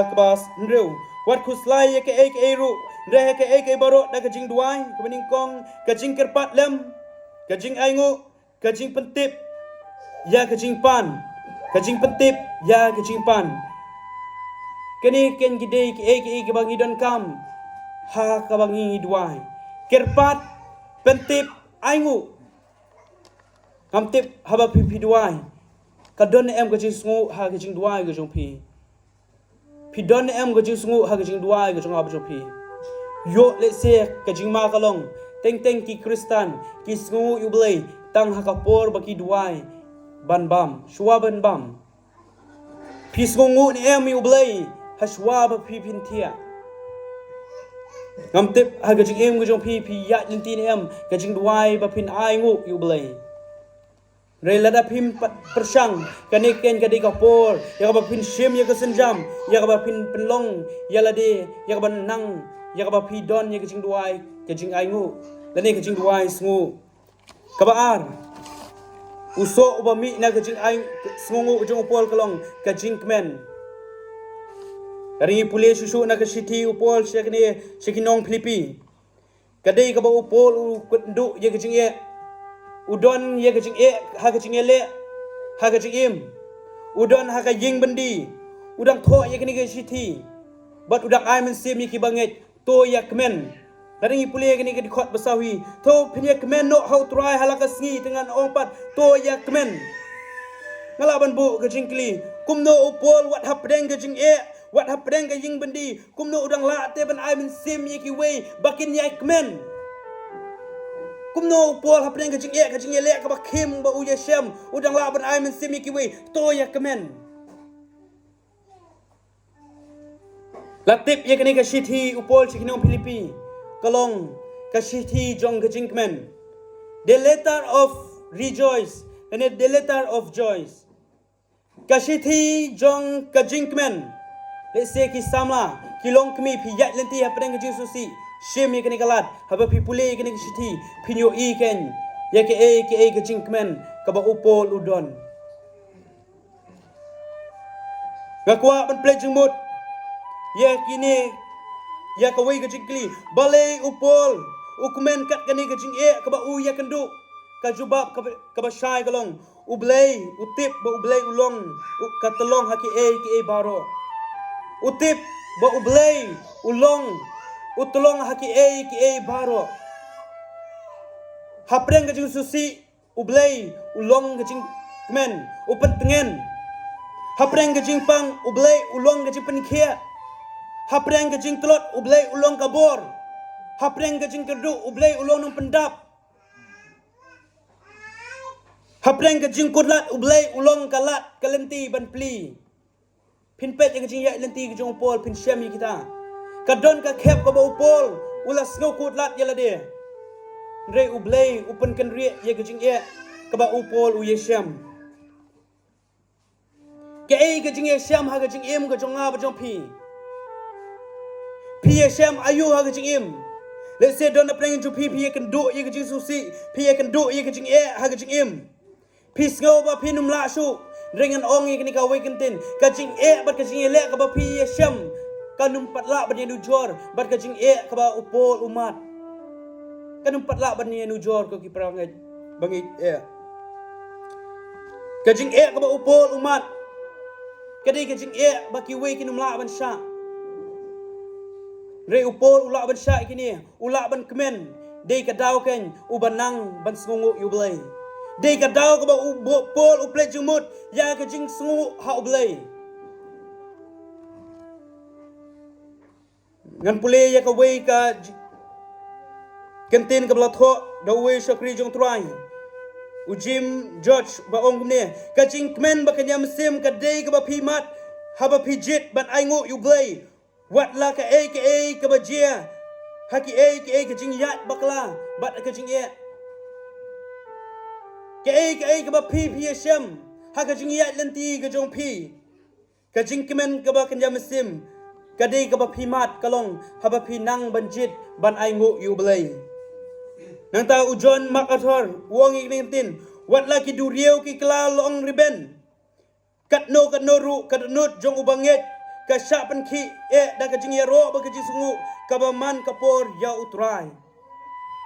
kabas nreu wat khuslai ke ek eru re ke ek baro da kajing duai kabaning kong kajing kerpat lem kajing aingu kajing pentip ya kajing pan kajing pentip ya kajing pan kani ken gide ke bangi don kam ha ka bangi duai kerpat pentip aingu kamtip haba pi duai kadon em kajing sungu ha kajing duai kajong pi don em kajing sungu ha kajing duai kajong abjo pi yo le se kajing ma kalong teng ki kristan ki sungu yublei tang hakapor baki duai ban bam shua ban bam pis ngungu ni em yublei hashwa ba pi pintia ngamtip ha gajing em gajong pi ya lintin em gajing duai ba pin ai ngu yublei relada pim persang kaniken kadi kapor ya ba pin shim ya kasenjam ya ba pin penlong ya lade ya ba nang ya ba pi don ya gajing duai gajing ai ngu lane gajing duai sngu kabaar uso ubami na kajing ay sungu ujung upol kalong kajing kmen kari pule susu na kasiti upol sekinong Filipi kadai kaba upol u kundu ye kajing ye udon ye kajing e ha kajing le ha kajing im udon ha kajing bendi udang tho ye kini kasiti bat udang ay men sim ki banget to ya kmen Laring ipuli kini ke dikot basawi to pinya kemen no how try halaka sngi dengan ompat to ya kemen ngalaban bu ke jingkli kumno upol wat hapdeng ke jing wat hapdeng ke jing bendi kumno udang la te ban ai men sim ye ki wei bakin ya kemen kumno upol hapdeng ke jing le ka bakim ba u ye shem udang la ban ai men sim ye ki wei to ya kemen latip ye kini ke shithi upol sikinong Filipi kalong kashithi jong kajingkmen the letter of rejoice and the letter of joys kashithi jong kajingkmen let's say ki samla kilong kmi phiyat lenti hapeng kajing susi shem ye kani kalat haba pipule kani kashithi pinyo i ken ye ke kajingkmen kaba upol udon gakwa ban plejing mut ye kini ya kawai kajing kli balai upol ukumen kat kani kajing kaba u ya kendu kajubab kaba syai kalong ublei utip ba ublei ulong katalong haki ke baro utip ba ublei ulong utolong haki ke baro hapreng kajing susi ublei ulong kajing kemen upen tengen hapreng kajing pang ublei ulong kajing penkhia hapreng kajing telot ublei ulong kabor hapreng kajing kerdu ublei ulong nang pendap hapreng kajing kudlat ublei ulong kalat kalenti ban pli pinpet yang kajing ya lenti kajing upol pin syam kita kadon ka khep ka ba upol ulas ngau kudlat yala de re ublei upen kan rie ye kajing ka ba upol u ye syam ke kajing ye syam ha kajing em ka jonga ba jong pi PSM ayu ha kajing im let's say don apreng ju pi kan do ye kajing susi kan do ye kajing ha kajing im pis ngau ba pinum la su dengan ong ye kini ka we kentin kajing bat kajing le ka ba PSM kanum patla ban ye nu jor bat kajing ka ba upol umat kanum patla ban ye nu jor ko ki perangai bangi kajing ka ba upol umat kadai kajing ba ki we kinum la ban sha re upol ulak ban syak kini ulak ban kemen dei kadau ken ubanang ban sungu yublei dei kadau ka ba upol uplek jumut ya kajing sungu ha ublei ngan pule ya ka wei ka kentin ka blatho da wei shakri jong trai ujim George ba ong ne kajing kemen ba kanyam sim ka dei ka ba pimat ha ba pijit ban aingu yublei wat la ka ka bajia haki kajing yat bakla bat kajing ke ba pi shem ha ka jing ya lenti ka jong pi ka jing kemen ka ba kanja mesim ka dei ka ba pi mat kalong ha ba pi nang banjit ban ai ngu yu blai nang ta ujon makathor wong ik tin wat la ki du rieu ki kla long riben kat no ru kat nut jong ubanget ka sha pan ki da ka jing ya ro ba ka jing sungu ka ba man ka por ya utrai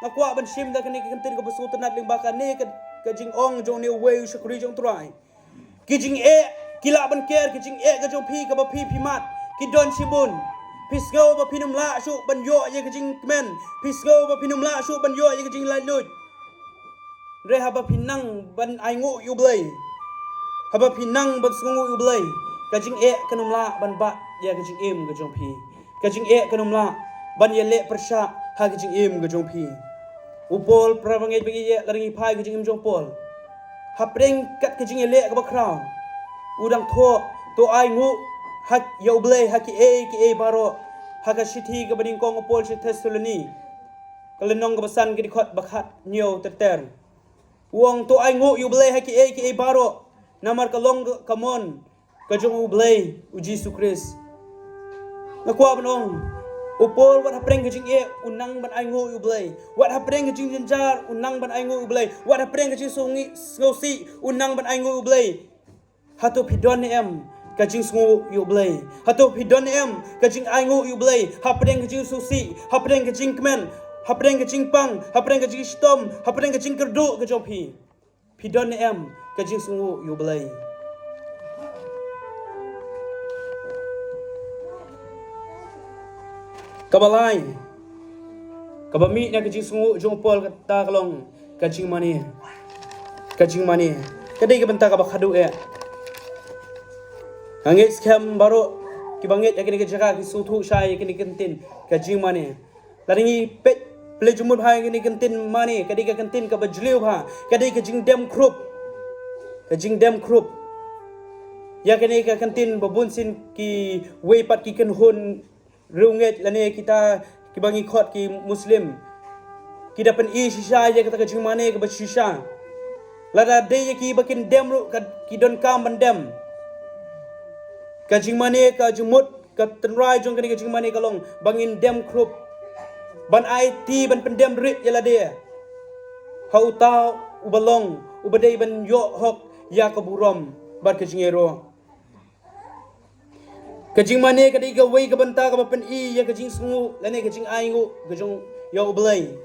makwa ban shim da ka ni kan tin ka basu tanat ling baka ni ka jing ong jong ni wei shukri jong trai ki jing kila ban ker ki jing ka jong pi ka ba pi mat ki don shibun pisgo ba pinum la shu ban yo ye ka jing men pisgo ba pinum la shu ban yo ye ka jing lai lut re ha ba pinang ban ai ngu yu blai ha ba pinang ban sungu yu blai ka jing kanum la ban ba ye ka jing im ka jong pi ka jing kanum la ban ye le persha ha ka jing im ka jong pi upol prabangai bagi ye laringi pai ka jing im jong pol ha preng kat ka jing ye le ka ba kraw udang tho to ai ngu hak ya ublay haki baro haka shithi ka bading kong opol shi Thessaloni kalenong ka basan ka dikot bakhat nyo terter uang to ay ngu ublay haki baro namar kalong kamon ka jong ublay u Jesus Christ nakwa banong upol wat hapreng ka jing unang ban ay ngu ublay wat hapreng ka jing janjar unang ban ay ngu ublay wat hapreng ka jing sungi ngosi unang ban ay ngu ublay hato pidon em kajing sungu yu blay hato pidon em kajing aingu yu blay hapreng kajing susi hapreng kajing kemen hapreng kajing pang hapreng kajing stom hapreng kajing kerdu kajong pidon em kajing sungu yu blay kabalai kabami na kajing sungu jong pol kata kalong kajing mani kadai ka benta ka bakhadu Angit skam baru kibangit yakini kejaga kisutu syai yakini kentin kajing mani laringi pet ple jumut bhai yakini kentin mani kadai ka kentin ka bajliu bha kadai kajing dem krup yakini ka kentin babun sin ki weipat ki kenhun runget lane kita kibangi khot ki muslim kita pen shisha ya kata kajing mani ka bashisha lada dei ki bakin dem ru ki don kam bandem kajing mani ka jumut ka tenrai jong kani kajing mani kalong bangin dem krup ban IT ban pendem rit yala dia hau tau ubalong ubadai ban yo hok ya kaburom ban kajing ero kajing mani ka diga wei ka banta ka ban ya kajing sungu lane kajing aingu kajong yo ublai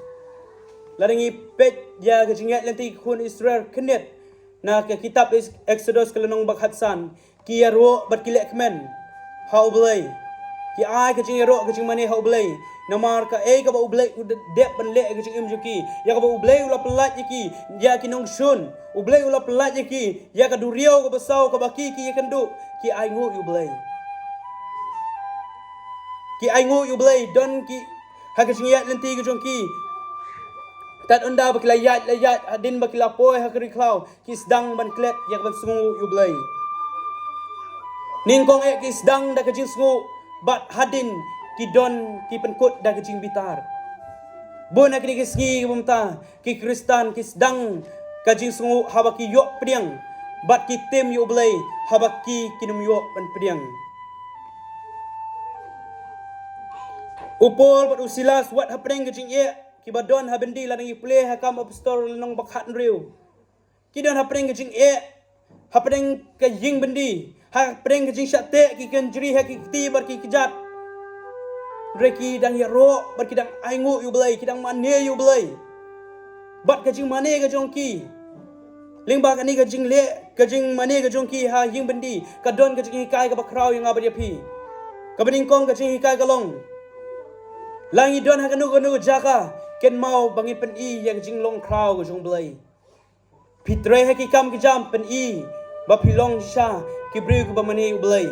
laringi pet ya kajing ya lanti kun Israel kenet na ke kitab Exodus kelenong bakhatsan ki ro bat kilek men how blay ki ai ka jing ro ka jing mani how blay namar ka ka ba ublay de ban le ka jing imjuki ya ka ba ublay ula pelat ki ya ki nong shun ublay ula pelat ki ya ka duriau ka basau ka baki ki ya kandu ki ai ngu ublay don ki ha ka jing ya lenti ka jong ki tat unda bakilayat adin bakilapoy ha kri klau ki sedang ban klet ya ban sungu ublay Ningkong ki sedang da kajing sungu bat hadin ki don ki penkut da kajing bitar. Bon akini ki sengi bumta ki Kristan ki sedang kajing sungu habaki yok pediang bat ki tem yu blay habaki kinum yok ban pediang. Upol bat usilas wat hapreng kajing ki badon habendi lanangi play hakam apostol nong bakhat riu. Ki don hapreng kajing hapreng kajing bendi ha preng kajing syate ki kan jeri ha ki ti bar ki kijat reki dang ya ro bar ki dang aingu yu blai ki dang mane yu blai bat kajing mane ka jong ki lingba ka ni kajing le kajing mane ka jong ki ha ying bendi ka don kajing kai ka bakrau yang abadi pi ka bening kong kajing kai ka long langi don ha kanu jaka ken mau bangin pen ya kajing long krau ka jong blai pitre ha ki kam ki jam pen ba pilong sha ki bri ku ba mani ublai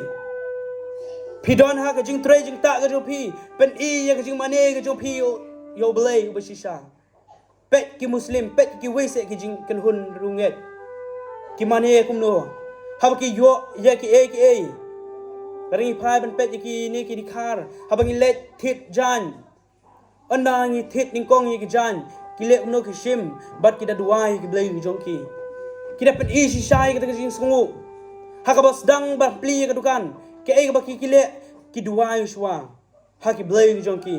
pidon ha ka jing tre jing ta ka jo pi pen ya ka jing mane ka jo pi yo ublai ba shisha pet ki muslim pet ki wese ki jing kan hun runget ki mane kum no ha ki yo ya ki ring phai ban pet ki ni ki dikhar ha ba ngi let thit jan anda ngi thit ning kong ki jan ki le no ki shim bat ki da duai ki blai jong ki Kita pen isi syai kata kajing sungu. Hakabas dang ba pli kadukan. Ke ai ba kikile ki duai shwa. Haki blay ki jongki.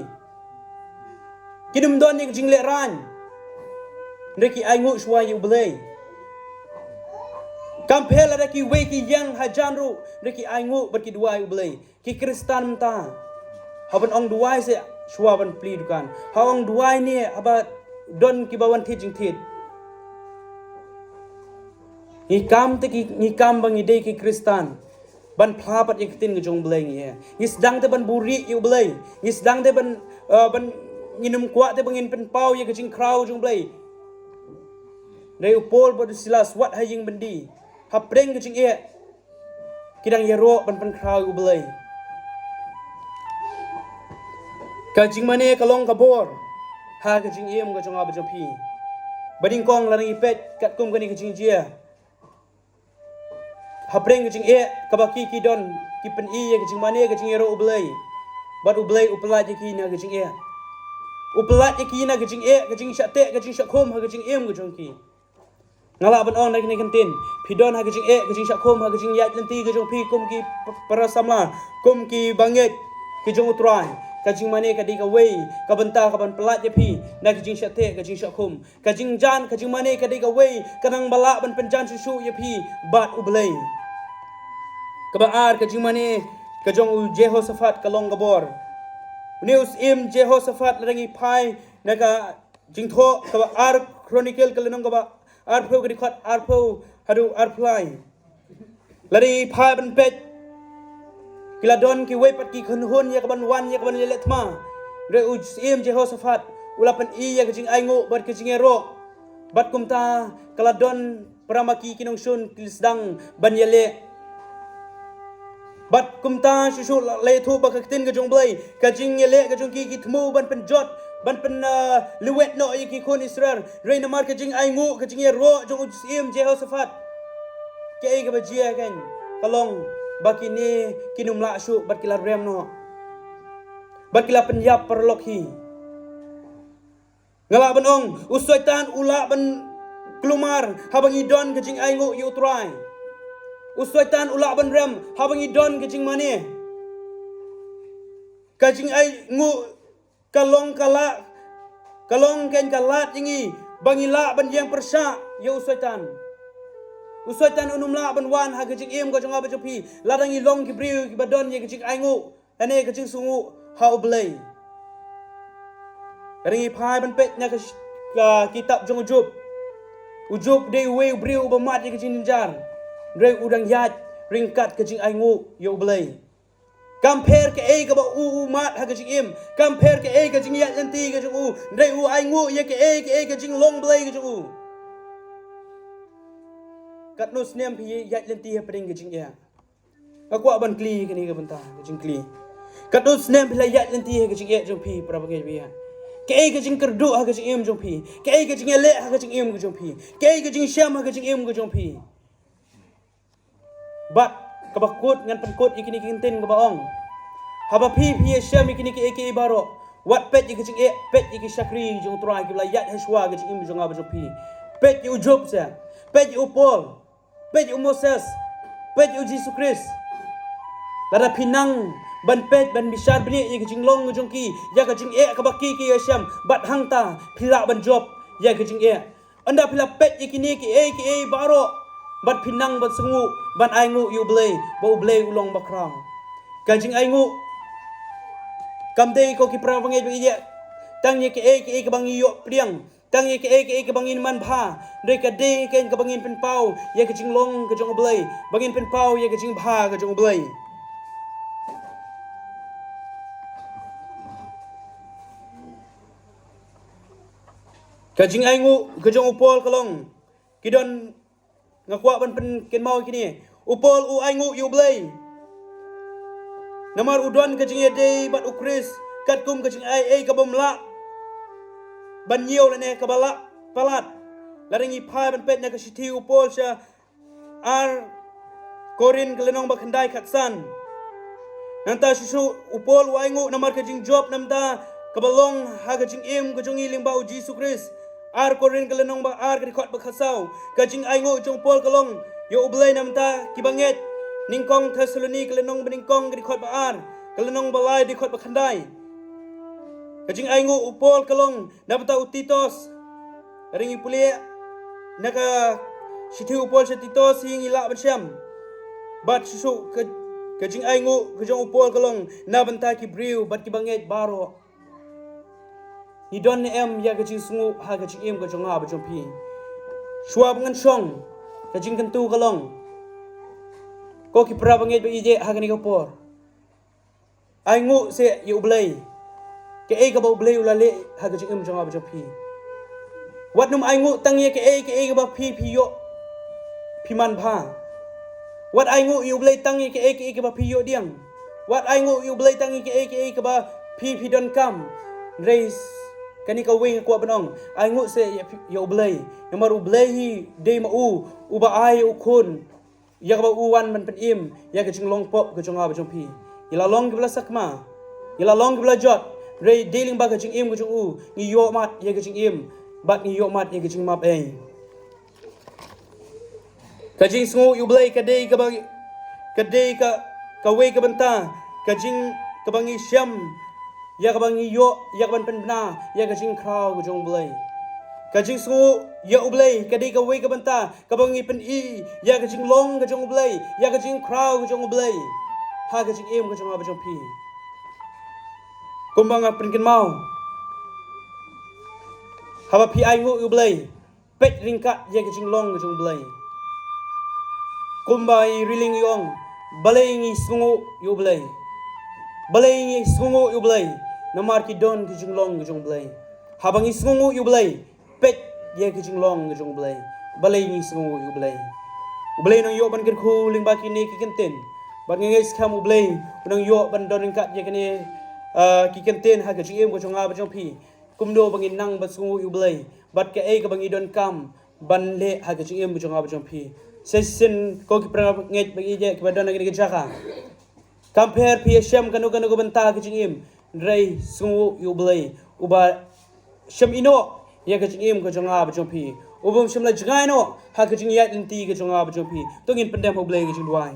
Kidum don ni kajing le ran. Reki ai ngu shwa yu blay. Kampel ada ki we ki yang hajanru. Reki ai ngu ber ki duai yu blay. Ki Kristan menta. Haban ong duai se shwa ban pli dukan. Ha ong duai ni aba don ki bawan teaching tit. Ngikam te ngikam bang ide ki Kristan ban phlapat ik tin ngejong bleng ye ngis dang te ban buri yu blei ngis dang te ban nginum kwa te bangin pen pau ye kajing kraw jong blei dei upol bod silas wat haying bendi ha preng kajing e kidang ye ro ban pen kraw yu blei kajing mane kalong kabor ha kajing em kajong abajong pi bading kong larang ipet kat kum kani kajing jia Hapreng kajing kabaki ki don ki pen kajing mane kajing ero ublay bat ublay uplat ki na kajing uplat ki na kajing kajing syate kajing syakhom ha kajing em kajong ki ngala ban on nak ni kantin pidon ha kajing kajing syakhom ha kajing yat lenti kajong pi kum ki para samla kum ki banget kajong utrai kajing mane kadi ka wei ka benta ka ban pelat je pi na kajing syate kajing syakhom kajing jan kajing mane kadi ka wei kanang balak ban penjan susu ye pi bat ublay Kabaar kajing mane kajong Jehoshaphat kalong gabor. News Jehoshaphat larangi pai naga jingtho kabaar chronicle kalenong kaba arpo kadikhat arpo hadu arplai. Lari pai ban pet kiladon ki wepat ki khunhun ya kaban wan ya kaban leletma. Re Jehoshaphat ulapan ya kajing aingo bat kajing ero bat kumta kaladon paramaki kinong sun kilisdang ban yele Bat kumta susu le thu bakaktin ka jong blay kajing yele ka jong ki thmu ban pen jot ban pen liwet no ki khon Israel reina mar kajing ai ngu kajing ro jong Jehoshaphat ke ai ka bajia kan kalong bakini kinum la su bat kila rem no bat kila penyap perlokhi ngala ban ong usoitan ula ban kelumar habang idon kajing ai ngu yu try Uswaitan ulak ban rem habang idon kajing mane kajing ai ngu kalong ken kalat ingi bangila ban yang persa ya uswaitan unum la ban wan ha kajing em kajong aba jopi ladang ilong ki briu ki badon ye kajing ai ngu ane kajing sungu ha ublay ringi pai ban pet nya ka kitab jong ujub de we briu ba mat ye kajing ninjar Reng udang yat ringkat kajing ai ngu yo blay. Compare ke ai ka ba mat ha kajing im. Compare ke ai kajing yat nanti kajing Reng ai ngu ye ke ai kajing long blay kajing Kat no snem pi yat nanti ha peding kajing ya. Aku aban kli kani ka benta kajing kli. Kat no snem pi yat nanti ha kajing ya jong pi pra bagai biya. Ke ai kajing kerdu ha kajing im jong pi. Ke ai kajing le ha kajing im kajing pi. Ke ai kajing syam ha kajing im kajing pi. Bat kabakut ngan penkut ikini kintin kabaong. Haba pi syam ikini ki baro. Wat pet ikijing pet iki syakri jong trai ki layat haswa kajing im jong aba pi. Pet yu Job sa. Pet yu Paul. Pet yu Moses. Pet yu Jesus Christ. Lada pinang ban pet ban bisar bini ikijing long jong ki ya kajing kabaki ki syam bat hangta pila ban Job ya kajing anda pila pet ikini ki baro. Bat pinang bat sengu ban ai ngu yu blay ba blay ulong bakrang kajing ai ngu kamdei ko ki pra bangai bi ya tang ye ke ka bangi yo priang tang ye ke ka bangin man pha dei ka de ken ka bangin pen pau ye kajing long kajong blay bangin pen pau ye kajing bha kajong blay kajing ai ngu kajong upol kalong kidon ngakwa ban pen ken mau kini upol ai ngu yu blay namar udon kajing ye bat ukris kat kum kajing ai ka bomla ban yiu lane ka bala palat laringi pai ban pet na ka siti upol sha ar korin kelenong ba khandai khatsan nanta susu upol ai ngu namar kajing Job namta kabalong ha kajing im kajong iling ba Jesus Christ ar korin kalenong ba ar kadi khot ba khasaw kajing ai ngo jong pol kalong yo ublay namta kibanget ningkong Thessaloni kalenong beningkong kadi khot ba ar kalenong balai di khot ba khandai kajing ai ngo upol kalong namta utitos ringi pulia naka sithi upol sa titos hing ila bansyam bat susu kajing ai ngo kajong upol kalong nabanta ki briu bat kibanget baro ni don em ya kajing sungu ha kajing em kajong ha bajong pi shua bangan song kajing kentu kalong ko ki pra banget ba ije ha kani kapor ai ngu se yu blai ke e ka ba blai ulale ha kajing em jong ha bajong pi wat num ai ngu tang ye ke e ka ba pi yo pi man bha wat ai ngu yu blai tang ye ke e ka ba pi yo diang wat ai ngu yu blai tang ye ke e ka ba pi don kam race kani ka wing ko banong ai ngu se yo blai nomor blai hi de ma u ba ai u khun ya ba u wan man pen im ya ka jing long pop ka jong a ba jong pi ila long gibla sakma ila long gibla jot re dealing ba ka jing im ka jong u ni yo mat ya ka jing im bat ni yo mat ya ka jing map ei ka jing sngu yu blai ka de ka ba ka de ka we ka banta ka jing ka bangi syam ya ka bangi yo ya ka ban pen bna ya ka jing kraw ka jong blai ka jing sngu ya ublai ka de ka we ka banta ka bangi pen i ya ka jing long ka jong ublai ya ka jing kraw ka jong ublai ha ka jing em ka jong ba jong pi kumbang pen kin mau haba pi ai ngu ublai pet ringka ya ka jing long ka jong blai kumbai riling yong balai ngi sngu ublai balai ngi sngu ublai namar ki don ki jing long ka jong blai habang ngi sngu ublai pet ye ki jing long ka jong blai balai ngi sngu ublai ublai nang yo ban ker khu ling ba ki ne ki kenten ban ngi skam ublai nang yo ban don ring kat ye ki ne ki kenten ha ka jing em ko jong a ba jong pi kumdo bangin nang ba sngu ublai bat ka e ka bangi don kam ban le ha ka jing em ko jong a ba jong pi sesin ko ki pra nget ba ye ki ba don ngi ki jaka compare PSM kanu ko banta ka jing em rai sngu ublai uba sham ino ya ka jing em ko jong a ba jong pi ubum sham la jngai no ha ka jing ya inti ka jong a ba jong pi tongin pendam ublai ka jing duai